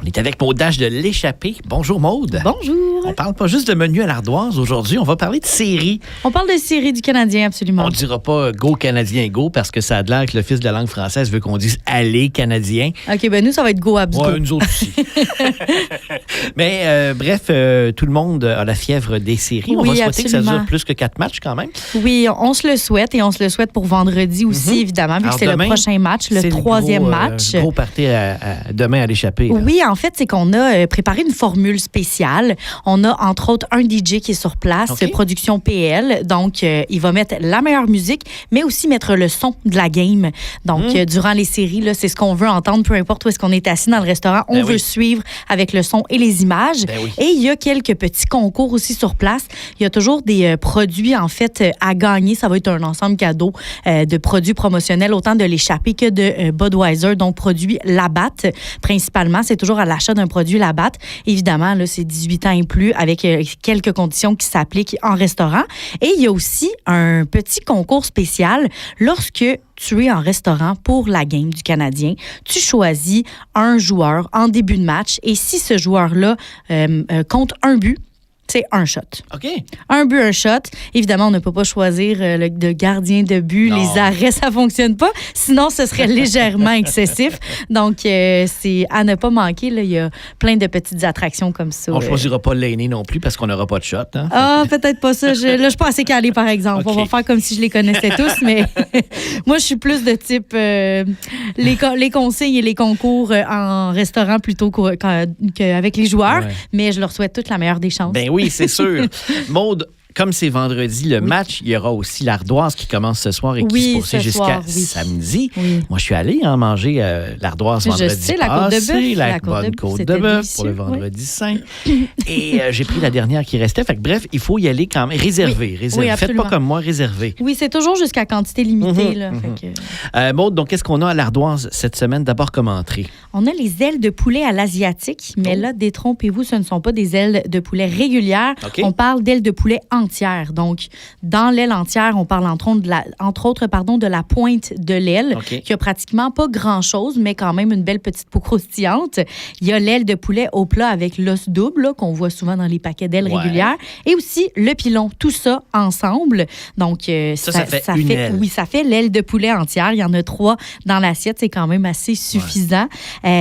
On est avec Maud Dash de l'Échappée. Bonjour Maud. Bonjour. On parle pas juste de menu à l'ardoise aujourd'hui, on va parler de séries. On parle de séries du Canadien, absolument. On dira pas Go Canadien Go parce que ça a l'air que l'Office de la langue française veut qu'on dise Allez Canadien. OK, ben nous, ça va être Go Abs Go. Ouais, nous autres aussi. Mais bref, tout le monde a la fièvre des séries. On va souhaiter que ça dure plus que 4 matchs quand même. Oui, on se le souhaite et on se le souhaite pour vendredi aussi, évidemment, vu que c'est le prochain match, le 3e match. Gros party demain à l'Échappée. Oui, en fait, c'est qu'on a préparé une formule spéciale. On a, entre autres, un DJ qui est sur place, production PL. Donc, il va mettre la meilleure musique, mais aussi mettre le son de la game. Donc, durant les séries, là, c'est ce qu'on veut entendre, peu importe où est-ce qu'on est assis dans le restaurant. On veut suivre avec le son et les images. Et il y a quelques petits concours aussi sur place. Il y a toujours des produits, en fait, à gagner. Ça va être un ensemble cadeau de produits promotionnels, autant de l'Échappée que de Budweiser. Donc, produits Labatt, principalement. C'est toujours à l'achat d'un produit Labatt. Évidemment, là, c'est 18 ans et plus avec quelques conditions qui s'appliquent en restaurant. Et il y a aussi un petit concours spécial lorsque tu es en restaurant pour la game du Canadien. Tu choisis un joueur en début de match et si ce joueur-là compte un but, c'est un shot. OK. Un but, un shot. Évidemment, on ne peut pas choisir le gardien de but. Non. Les arrêts, ça ne fonctionne pas. Sinon, ce serait légèrement excessif. Donc, c'est à ne pas manquer. Là. Il y a plein de petites attractions comme ça. On ne choisira pas l'aîné non plus parce qu'on n'aura pas de shot. Hein? Ah, peut-être pas ça. Là, je ne suis pas assez calée, par exemple. Okay. On va faire comme si je les connaissais tous, mais moi, je suis plus de type les consignes et les concours en restaurant plutôt qu'avec les joueurs. Ouais. Mais je leur souhaite toute la meilleure des chances. Ben oui, c'est sûr. Maud, comme c'est vendredi, le match, il y aura aussi l'ardoise qui commence ce soir et qui se poursuit jusqu'à samedi. Oui. Moi, je suis allée en manger l'ardoise vendredi passé. La côte de bœuf. La bonne côte de bœuf pour le vendredi saint. Et j'ai pris la dernière qui restait. Fait que, bref, il faut y aller quand même. Réserver. Oui, faites pas comme moi, réserver. Oui, c'est toujours jusqu'à quantité limitée. Là, fait que... Maud, donc, qu'est-ce qu'on a à l'ardoise cette semaine? D'abord, comme entrée. On a les ailes de poulet à l'asiatique. Mais là, détrompez-vous, ce ne sont pas des ailes de poulet régulières. Okay. On parle d'ailes de poulet entière. Donc, dans l'aile entière, on parle entre autres de la pointe de l'aile, qui a pratiquement pas grand-chose, mais quand même une belle petite peau croustillante. Il y a l'aile de poulet au plat avec l'os double, là, qu'on voit souvent dans les paquets d'ailes régulières, et aussi le pilon. Tout ça ensemble. Donc, ça fait oui, ça fait l'aile de poulet entière. Il y en a 3 dans l'assiette. C'est quand même assez suffisant.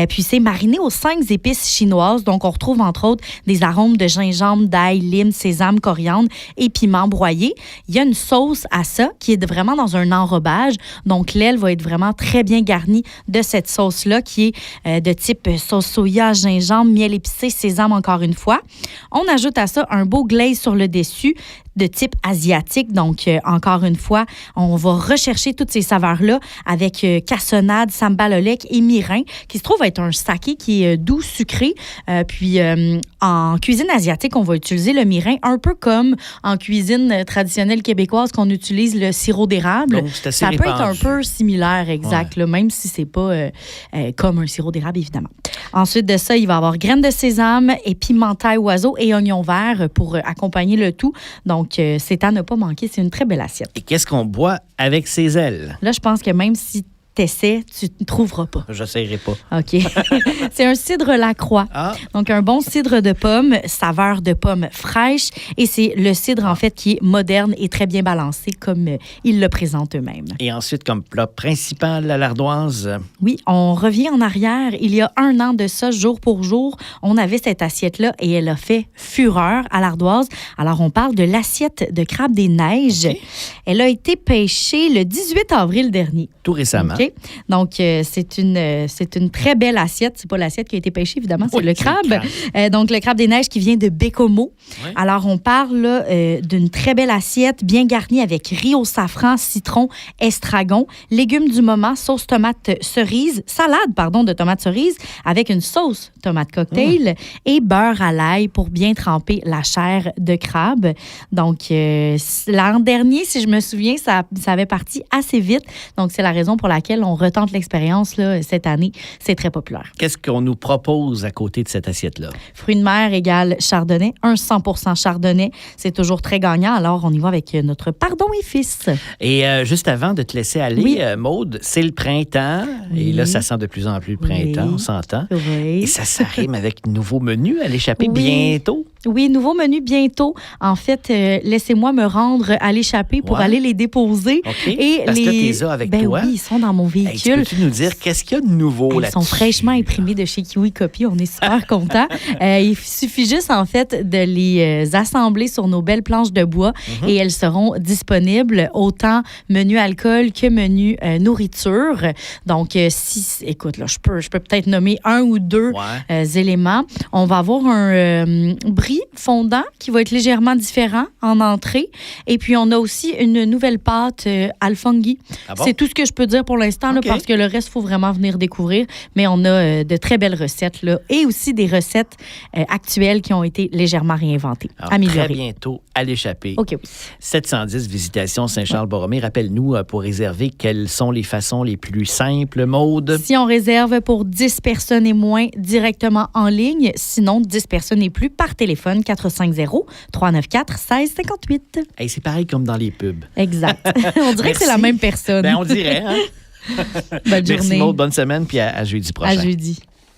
Puis, c'est mariné aux 5 épices chinoises. Donc, on retrouve entre autres des arômes de gingembre, d'ail, lime, sésame, coriandre et piment broyé. Il y a une sauce à ça qui est vraiment dans un enrobage. Donc, l'aile va être vraiment très bien garnie de cette sauce-là qui est de type sauce soya, gingembre, miel épicé, sésame encore une fois. On ajoute à ça un beau glaze sur le dessus de type asiatique. Donc, encore une fois, on va rechercher toutes ces saveurs-là avec cassonade, sambal olek et mirin, qui se trouve être un saké qui est doux, sucré. Puis, en cuisine asiatique, on va utiliser le mirin un peu comme en cuisine traditionnelle québécoise qu'on utilise le sirop d'érable. Donc, c'est assez ça répandu. Peut être un peu similaire, exact, là, même si c'est pas comme un sirop d'érable, évidemment. Ensuite de ça, il va y avoir graines de sésame, épimentail oiseau et oignon vert pour accompagner le tout. Donc, c'est à ne pas manquer. C'est une très belle assiette. Et qu'est-ce qu'on boit avec ces ailes? Là, je pense que même si t'essaies, tu ne trouveras pas. J'essaierai pas. OK. C'est un cidre Lacroix. Ah. Donc, un bon cidre de pomme, saveur de pomme fraîche. Et c'est le cidre, en fait, qui est moderne et très bien balancé, comme ils le présentent eux-mêmes. Et ensuite, comme plat principal à l'ardoise? Oui, on revient en arrière. Il y a 1 an de ça, jour pour jour, on avait cette assiette-là et elle a fait fureur à l'ardoise. Alors, on parle de l'assiette de crabe des neiges. Okay. Elle a été pêchée le 18 avril dernier. Tout récemment. Okay. Donc, c'est une très belle assiette. C'est pas l'assiette qui a été pêchée, évidemment, c'est le crabe. Donc, le crabe des neiges qui vient de Bécomo. Oui. Alors, on parle là, d'une très belle assiette bien garnie avec riz au safran, citron, estragon, légumes du moment, sauce tomate cerise, salade, de tomate cerise avec une sauce tomate cocktail et beurre à l'ail pour bien tremper la chair de crabe. Donc, l'an dernier, si je me souviens, ça avait parti assez vite. Donc, c'est la raison pour laquelle laquelle on retente l'expérience là, cette année. C'est très populaire. Qu'est-ce qu'on nous propose à côté de cette assiette-là? Fruits de mer égale chardonnay. Un 100% chardonnay, c'est toujours très gagnant. Alors, on y va avec notre pardon et fils. Et juste avant de te laisser aller, oui. Maude, c'est le printemps. Oui. Et là, ça sent de plus en plus le printemps, oui. on s'entend. Oui. Et ça rime avec nouveau menu à l'échappée oui. bientôt. Oui, nouveau menu bientôt. En fait, laissez-moi me rendre à l'échappée pour aller les déposer. OK. Et parce que tu les as avec toi. Oui, ils sont dans mon véhicule. Peux-tu nous dire qu'est-ce qu'il y a de nouveau là-dessus? Ils sont fraîchement imprimés de chez Kiwi Copy. On est super contents. Il suffit juste, en fait, de les assembler sur nos belles planches de bois et elles seront disponibles autant menu alcool que menu nourriture. Donc, écoute, là, je peux peut-être nommer un ou deux éléments. On va avoir un brie fondant qui va être légèrement différent en entrée. Et puis, on a aussi une nouvelle pâte alfonghi. Ah bon? C'est tout ce que je peux dire pour l'instant, là, parce que le reste, il faut vraiment venir découvrir. Mais on a de très belles recettes là, et aussi des recettes actuelles qui ont été légèrement réinventées, améliorées. Très bientôt à l'échappée. OK, oui. 710 Visitation Saint-Charles-Borromée. Rappelle-nous, pour réserver, quelles sont les façons les plus simples, Maude? Si on réserve pour 10 personnes et moins directement en ligne, sinon 10 personnes et plus par téléphone, 450-394-1658. Hey, c'est pareil comme dans les pubs. Exact. On dirait que c'est la même personne. On dirait, hein? Bonne journée. Merci, Maude. Bonne semaine, puis à jeudi prochain. À jeudi.